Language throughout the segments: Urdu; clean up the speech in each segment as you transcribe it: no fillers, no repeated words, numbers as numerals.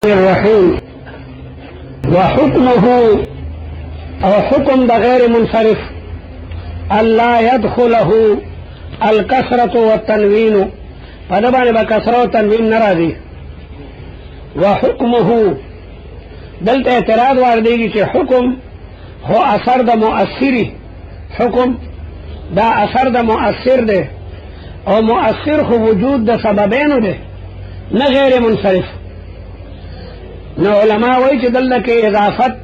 الرحیم وحکمہ اور حکم بغیر منصرف اللہ يدخلہ الکثرت والتنوین پدبان بکثرت و تنوین نرازی وحکمہ دلتا اعتراض واردیگی چی حکم ہو اثر دا مؤثری حکم دا اثر دا مؤثر دے اور مؤثر خو وجود دا سببینو دے نہ غیر منصرف نو علماء وی چی دلتا کے اضافت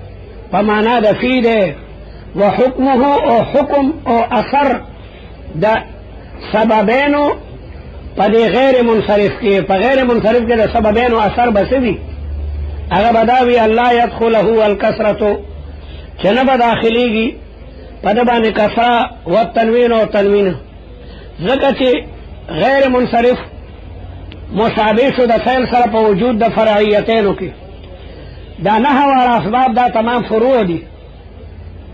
پمانا دا فی دے وحکمہ او حکم او اثر دا سببینو پا دے غیر منصرف کے پا غیر منصرف کے دا سببینو اثر بسوی اگر بداوی اللہ یدخلہ الکثرتو چنب داخلی گی پدبان کسرا والتنوین و تنوین ذکر چی غیر منصرف مشابه شو دا فعل سر پا وجود دا فرعیتینو کی دا نحو والا اسباب دا تمام فروع دی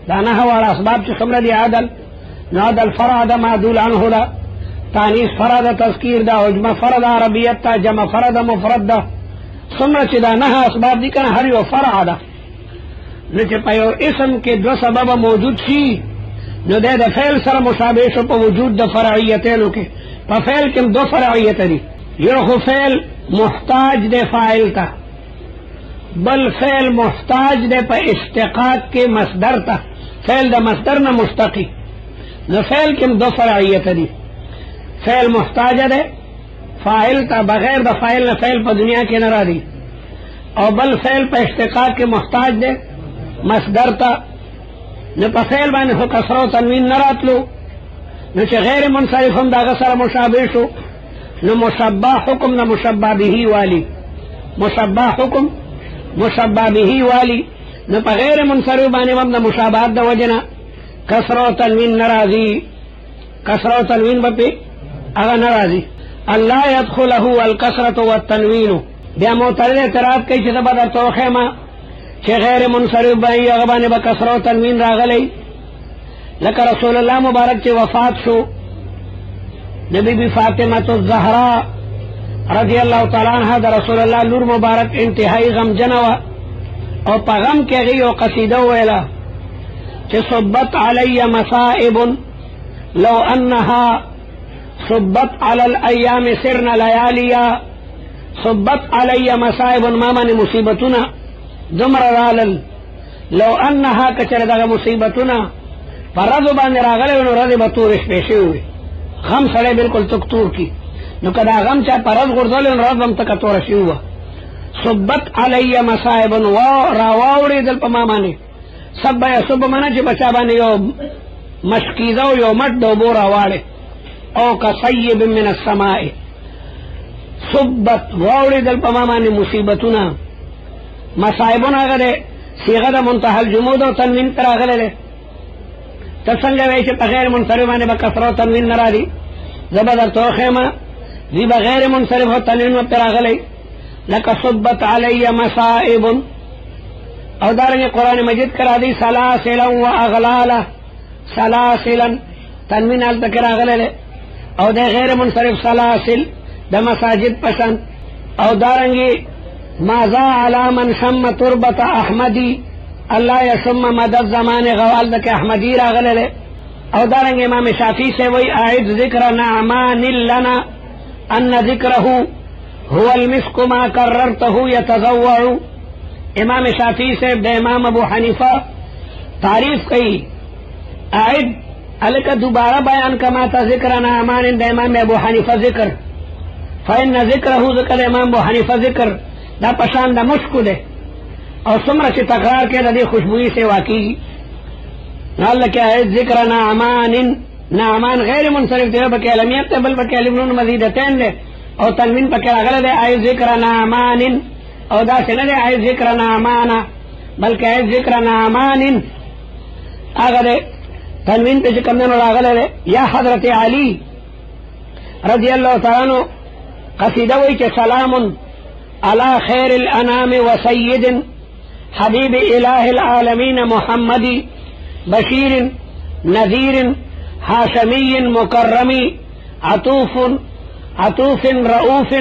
دا نحو والا اسباب چی خمر دی عدل نعدل فرع دا معدول عنہ دا تانیس فرع دا تذکیر دا عجمہ فرع دا عربیت تا جمع فرع دا مفرد دا خمر چی دا نحو اسباب دی کنا ہر یو فرع دا نچے پیو اسم کے دو سبب موجود شی نو دے دا فعل سر مشابه شو پا وجود دا فرعیتینو کے پا فعل کم دو فرعیت دی یو فعل محتاج دے فاعل تا بل فعل محتاج دے پا اشتقاق کے مصدر تا فعل دا مصدر نہ مشتقی نو فعل کم دو فرعیت دی فعل محتاج دے فاعل تا بغیر دا فاعل نہ فعل پا دنیا کے نرا دی اور بل فعل پا اشتقاق کے محتاج دے مصدر تا نو پا فعل بانے ہو کسر و تنوین نرات لو نو چے غیر منصرف ہم دا غسر مشابه شو نو مشبہ حکم نہ مشبہ بھی والی مشبہ حکم مشبہ بھی والی نو پا غیر منصرف بانے ہم نہ مشابہت دا وجنا کسر و تنوین نرازی کسر و تنوین بپی اگا نرازی اللہ یدخلہ الکثرت والتنوین بیا معترض اعتراض کئی چیزا بدر توخیما چھ غیر منصرف بائی اغبانے با کسر و تنوین راغلی لکہ رسول اللہ مبارک چھ وفات شو نبی بی فاطمہ الزہرا رضی اللہ تعالیٰ عنہ دا رسول اللہ لور مبارک انتہائی غم جنوا اور پا غم کے گئی و قصیدہ ویلا چھ صبت علی مصائب لو انہا صبت علی الایام سرن لیالیا صبت علی مصائب مامن مصیبتنا دمر رالل لو انہا کچر دا مصیبتنا پر رضو باندے راغلے ونو رضی بطورش پیشے ہوئے غم سڑے بالکل تکتور کی نو کدا غم چا پرز غرزل ان رضم تکتور شیوہ صبت علی مصائب راواوڑی دل پا مامانے سب بیا سب منا چی بچا بانے یو مشکیزو یو مٹ دو بورا واڑے او کا سیب من السمائی صبت واوڑی دل پا مامانے مصیبتنا مصائبنا غدے سیغد منتحل جمود و تنوین پر آغلے لے تسنگا ویچے بغیر منصرف آنے بکثر و تنوین نرا دی زبادر توخیما زی بغیر منصرف و تنوین پر آغلے لکا صبت علی مصائب او دارنگی قرآن مجید کرا دی سلاسلا و اغلالا سلاسلا تنوین آل تکر آغلے لے او دے غیر منصرف سلاسل دا مساجد پسند او دارنگی مازا علا من شم تربت احمدی اللہ یشم مدد زمان غوال دک احمدی راغلے لے او دارنگ امام شافی سے وہی آئد ذکر نعمان لنا ان ذکرہو هو المسک ما کررتہو یتزوعو امام شافی سے بے امام ابو حنیفہ تعریف کئی آئد علیکہ دوبارہ بیان کماتا ذکر نعمان دے امام ابو حنیفہ ذکر فإن ذکرہو ذکر امام ابو حنیفہ ذکر دا پشان دا مشکو دے اور سمرہ سے تقرار کے دی خوشبوئی سے واقعی اللہ کیا ہے ذکر نعمان غیر منصرف دے بکی علمیت دے بل بکی علمنون مزیدتین دے اور تنوین پکی اغلے دے آئی ذکر نعمان اور دا سے ندے آئی ذکر نعمانا بلکہ آئی ذکر نعمان اغلے تنوین پہ چکم دن اور اغلے دے یا حضرت علی رضی اللہ تعالیٰ عنہ قصیدہ وی کہ سلام علی خیر الانام وسید حبیب الہ العالمین محمدی بشیر نذیر ہاشمی مکرمی عطوف رؤوف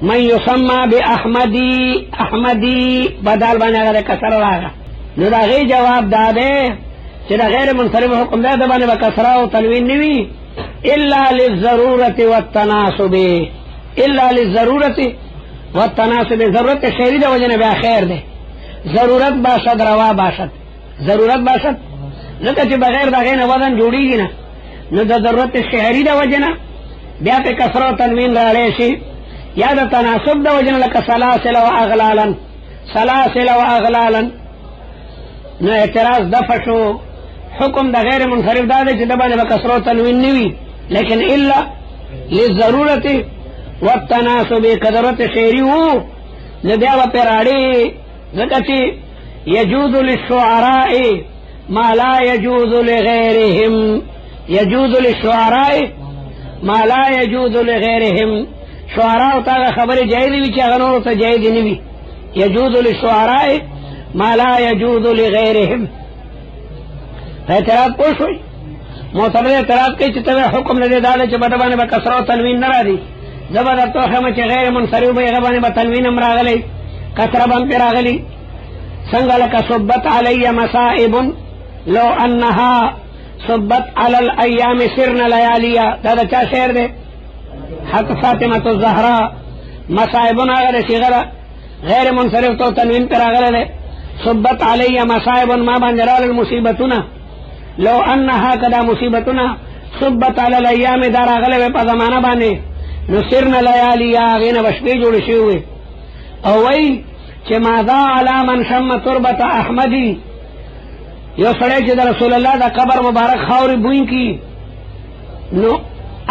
من یسمى باحمدی، احمدی بدال باندې هغه کسر راغله. نو دا غي جواب داده چې دا غیر منصرف حکم ده باندې به کسره او تنوین نه وي الا للضروره والتناسب، الا للضروره والتناسب. ضرورت شعری د وجنه بیا خیر ده، ضرورت باشد روا باشد، ضرورت باشد ځکه چې بغیر دغه نه وزن جوړیږي نه. نو د ضرورت شعری د وجنه بیا په کسره او تنوین راړې شي، یا د تناسب د وجنه لکه سلاسل و اغلالا، سلاسل و اغلالا. نو اعتراض دفع شو. حکم د غیر منصرف دا دی چې د باندې به کسره او تنوین نه وي، لیکن الا للضرورت والتناسب. که ضرورت شعری وو نو بیا به پرې راړې، ځکه چې يجوز للشعراء ما لا يجوز لغيرهم، يجوز للشعراء ما لا يجوز لغيرهم. شعراء ته خبره جایز وي چې هغه نور ته جایز نه وي. يجوز للشعراء ما لا يجوز لغيرهم. اعتراض پوه شوي؟ معتبر اعتراض کوي چې ته حکم نه دی دا چې بده باندې به کسره او تنوین نه راځي. زه به درته وښیم چې غیر منصرف به هغه باندې به تنوین هم راغلی، کسره به هم پرې راغلی. څنګه لکه صبت علی مصائب لو انها صبت علی الایام سرن لیالیا. دا د چا شعر دی؟ حق فاطمه الزهرا. مصائبون هغه د صیغه ده غیر منصرف تو تنوین پرې راغلی دی. صبت علی مصائب ما باندې راغلل مصیبتونه، لو انها کدا مصیبتونه صبت علی الایام دا راغلی په زمانه باندې نو سرن لیالیا هغې نه به شپې جوړې شوې وې. او وایي چې ماذا علی من شم تربت احمدی، یو سړی چې د رسول الله د قبر مبارک خاورې بوی کی نو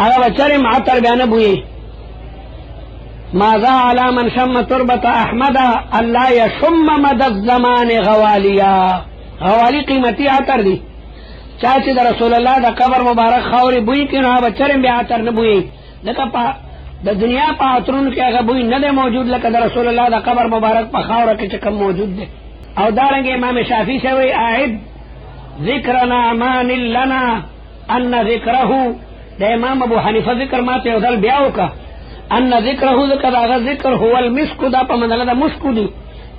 هغه به چرې معطر بیا نه بویي. ماذا علی من شم تربت احمد الله یشم مد الزمان غوالیا. غوالی قیمتي عطر دی، چا چې د رسول الله د قبر مبارک خاورې بوی کی نو هغه به چرې بیا عطر نه بویي. ځکه د دنیا په عطرونو کې هغه بوی نه دی موجود لکه د رسول الله د قبر مبارک په خاوره کې چې کوم موجود دی. او دارنګه امام شافعي شوی اعد ذکر نعمان لنا ان ذکره. د امام ابو حنیفه ذکر ماته یو ځل بیا وکړه، ان ذکره ذکر هغه ذکر هو المسک، دا په منځله د مشکو دی.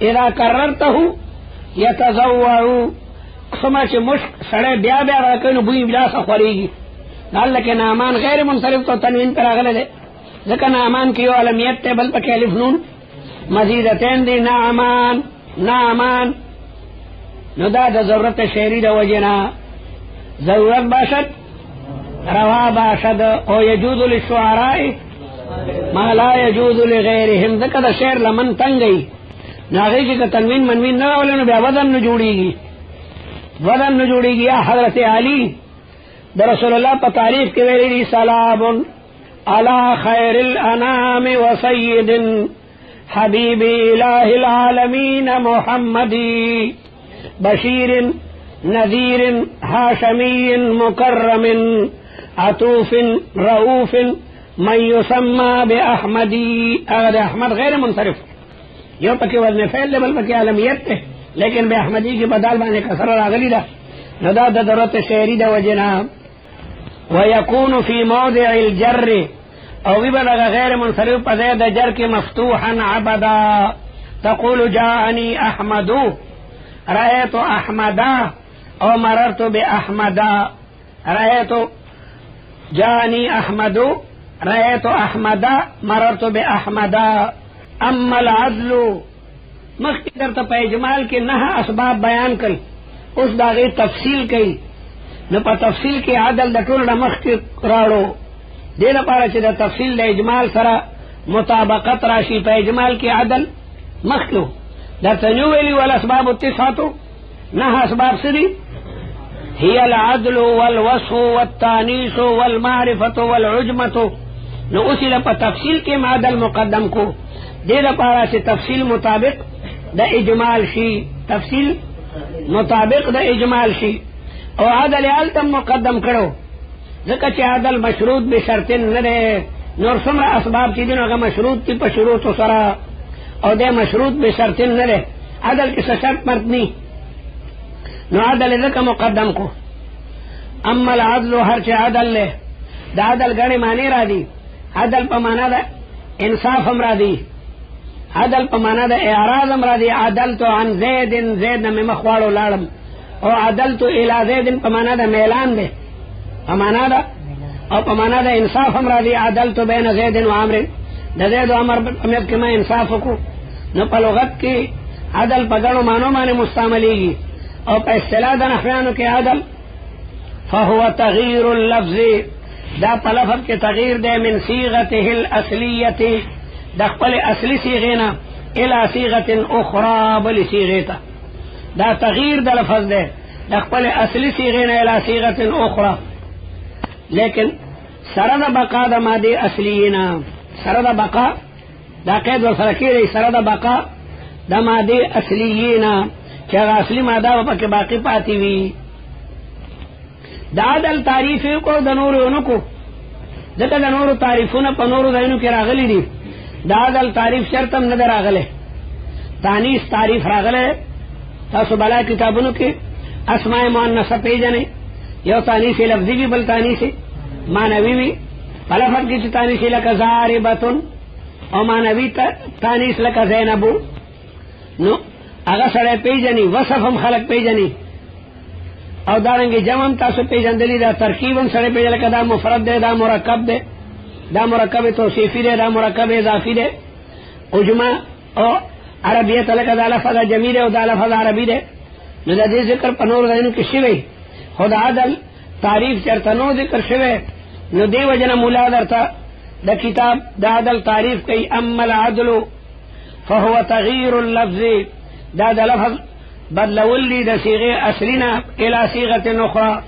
اذا کررته یتزوع، څومره چې مشک سړی بیا بیا راکوي نو بوی بیا ښه خورېږي. لکه نعمان غیر منصرف تو تنوین پرې راغلی دی، ځکه نعمان کې یو علمیت دی بل پکې الف نون مزیدتین دی. نعمان نعمان. نو دا د ضرورت شعری د وجې نه ضرورت باشد روا باشد. او یجوز للشعراء ما لا يجوز لغیرهم. ځکه د شعر لمن تنګي نو هغې کې که تنوین منوین نه راولي نو بیا وزن نه جوړېږي، وزن نه جوړېږي. یا حضرت علی د رسول الله په تعریف کې ویلي دي سلام على خير الانام وسيد حبيب اله العالمين محمد بشير نذير هاشمي مكرم عطوف رؤوف من يسمى باحمدي. اگر احمد غیر منصرف یو پکې وزن فعل بل پکې عالمیت ته، لیکن به احمدی کې بدل باندې کسر راغلی ده. نو دا د ضرورت شعری د وجنا. ويكون في موضع الجر، او بلغ غیر منصرف په ځای د جر کې مفتوحا عبدا. تقول جاءني احمد رأيت احمدا او مررت باحمدا. رأيت جاءني احمد رأيت احمدا مررت باحمدا. اما العدل مخکې درته په اجمال کې 9 اسباب بیان کړل، اوس د هغې تفصیل کوي. نو په تفصیل کې عدل د ټولو نه مخکې راوړو دې لپاره چې د تفصیل د اجمال سره مطابقت راشي. په اجمال کې عدل مخکې درته نو ویلي والاسباب التسعة 9 اسباب څه دي؟ هي العدل والوصف والتانيث والمعرفة والعجمة. نو اوس یې په تفصیل کې عدل مقدم کو دې لپاره چې تفصیل مطابق د اجمال شي، تفصیل مطابق د اجمال شي. او عدل هلته مقدم کړو ځکه چې عدل مشروط بشرط نه دی. نور څومره اسباب چې دي نو هغه مشروط دي په شروطو سره، او دی مشروط بشرط نه دی. عدل کې څه شرط مرد نی، نو عدل ځکه مقدم کو. اما العدل هر چې عدل له د عدل ګڼې معنی را دي. عدل په معنا ده انصاف امرادی عدل پمانا دا اعراض امرادی عدلتو عن زید زید نمی مخوارو لارم او عدلتو الى زید پمانا دا میلان دے پمانا دا او پمانا دا انصاف امرادی عدلتو بین زید و عمر دا زید و عمر پمیت کی میں انصاف کو نو پا لغت کی عدل پا گنو مانو مانے مستعملی گی او پا اصطلاح دا نحویانو کی عدل فهو تغییر اللفظ دا پا لفظ کے تغییر دے من صیغته الاصلیتی دا خپل اصلی صیغینا الى صیغت اخرى بلی صیغیتا دا تغییر دا لفظ دے دا خپل اصلی صیغینا الى صیغت اخرى لیکن سرد بقا دا مادی اصلینا سرد بقا دا قید والسرکی رئی سرد بقا دا مادی اصلینا چاگا اصلی مادہ و پاک باقی پاتی وی دا عدل تعریفی کو دا نور اونکو دکا دا نور تعریفون پا نور دا انو کی راغلی دی دا عدل تعریف شرطم ندر آغلے تانیس تعریف راغلے تاسو بلا کتابونو کی اسماء مؤنثہ پیجنے یو تانیسی لفظی بھی بل تانیسی معنوی بھی پلفت کی تانیسی لکا زاربتن او معنوی تانیس لکا زینبو نو اگا سڑے پیجنی وصف ہم خلق پیجنی او دارنگی جمعم تاسو پیجندلی دا ترکیبم سڑے پیجن لکا دا مفرد دے دا مرکب دے دا مرکب توصیفی دے دا مرکب اضافی دے اجمع او عربیت لکا دا لفظ جمی دے او دا لفظ عربی دے نو دا دی ذکر پنور دینو کی شوی خود عدل تعریف چرتنو ذکر شوی نو دی وجن مولا درتا دا کتاب دا عدل تعریف کئی اما العدل فهو تغییر اللفظ دا دا لفظ بدلولی دا صیغه اصلینا الى صیغت اخرى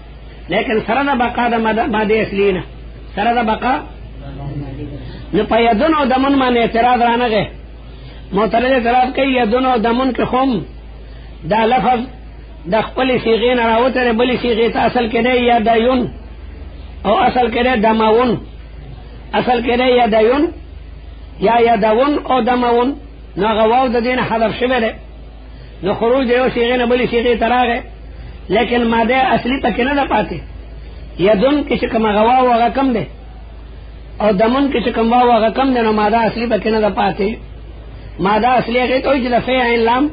لیکن سرد بقا دا مادی اصلینا سرد بقا نو پا یدن و دمن من اعتراض رانگے معترض اعتراض کئی یدن و دمن کے خم دا لفظ دا خپل صیغین راوتر بلی صیغیت اصل کرے یا دایون او اصل کرے دماون اصل کرے یا دایون یا داون او دماون نو غواو دا دین حضر شبه دے نو خروج دیو صیغین بلی صیغیت راگے لیکن مادے اصلی تکی ندا پاتے یدن کی چکم غواو اگا کم دے او دمن کی چکم واو اگا کم دے نو مادہ اصلی تکی ندا پاتے مادہ اصلی اگی تو جدا فی عین لام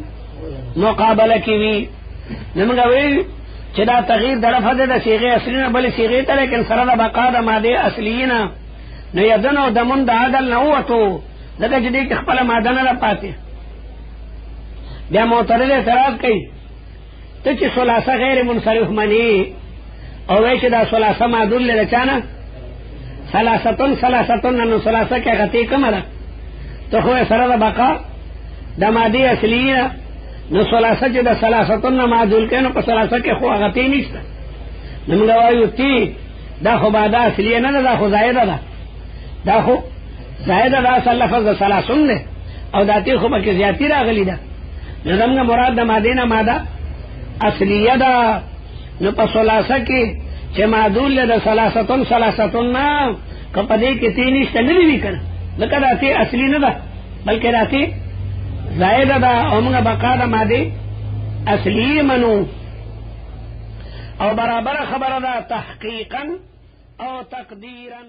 مقابلہ کی وی نمگا وی چدا تغییر دا لفظ دا صیغه اصلینا بلی صیغیتا لیکن سرد بقا دا مادے اصلینا نو یدن او دمن دا عدل نووتو دکا جدی که خپل مادہ ندا پاتے بیا معترض اعتراض کئی تو چی ثلاثہ غیر منصرف منی او ویچ دا ثلاثہ معدول لے چانا ثلاثتن ننو ثلاثہ کیا غتی کم دا تو خوی سرد بقا دا مادی اصلینا نو ثلاثہ چی دا ثلاثتن معدول کے نو پا ثلاثہ کے خو غتی نیستا نمگوائیو تی دا خو بادا اصلینا دا خو زائدہ دا خو زائدہ دا اصل لفظ دا ثلاثن دے او دا تی خو باکی زیادتی را غلی دا نظمگا مراد دا مادینا مادہ اصلیہ دا نو پا ثلاثہ کی چه معدول لے دا ثلاثتن نا کپدے کی تینیشتا ندی بھی کنا لکہ دا تی اصلی ندا بلکہ دا تی زائدہ دا اومگا بقا دا مادی اصلی منو او برابر خبر دا تحقیقا او تقدیرا